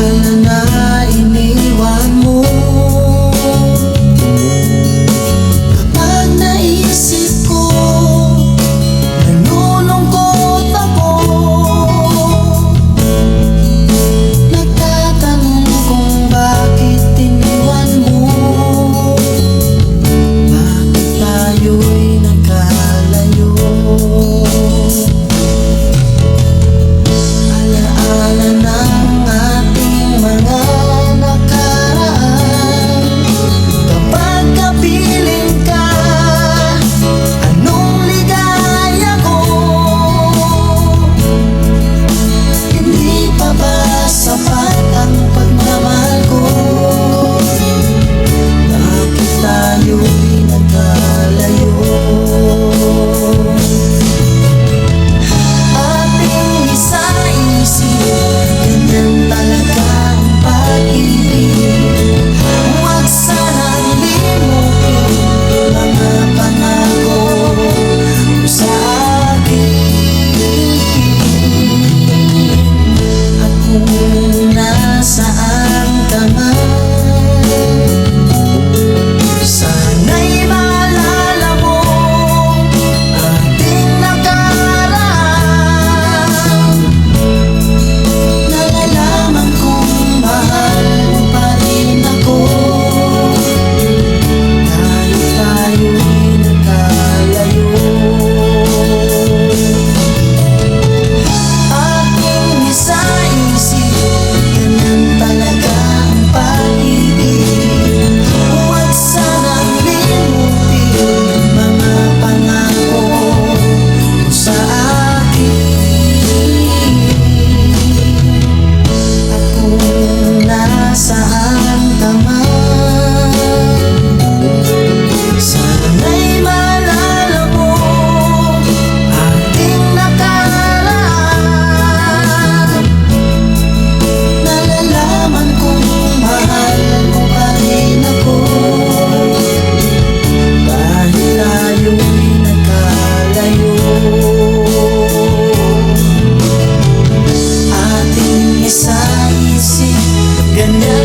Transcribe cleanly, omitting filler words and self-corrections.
alaala na iniwan mo. Kapag naisip ko, nalulungkot ako. Nagtatanong kung bakit iniwan mo. Bakit tayo'y nagkalayo? Alaala ng ating mga nakaraan. Kapag kapiling ka, anong ligaya ko? Hindi pa ba sapat ang pagmamahal ko? Bakit tayo'y nagkalayo? Ating isa-isip, ganyan talaga ang pag-ibig. Huwag sanang limutin mga pangako mo sa akin. At kung nasaan ka man, sana'y maalala mo ating nakaraan. Nalalaman kong mahal mo pa rin ako. Kahit tayo'y nagkalayo. Aking isa-isip, ganyan talaga ang pag-ibig. Huwag sanang limutin mga pangako mo sa akin. At kung nasaan ka man, sana'y maalala mo ating nakaraan. Nalalaman kong mahal mo pa rin ako. Kahit tayo'y nagkalayo. Ating isa-isip, ganyan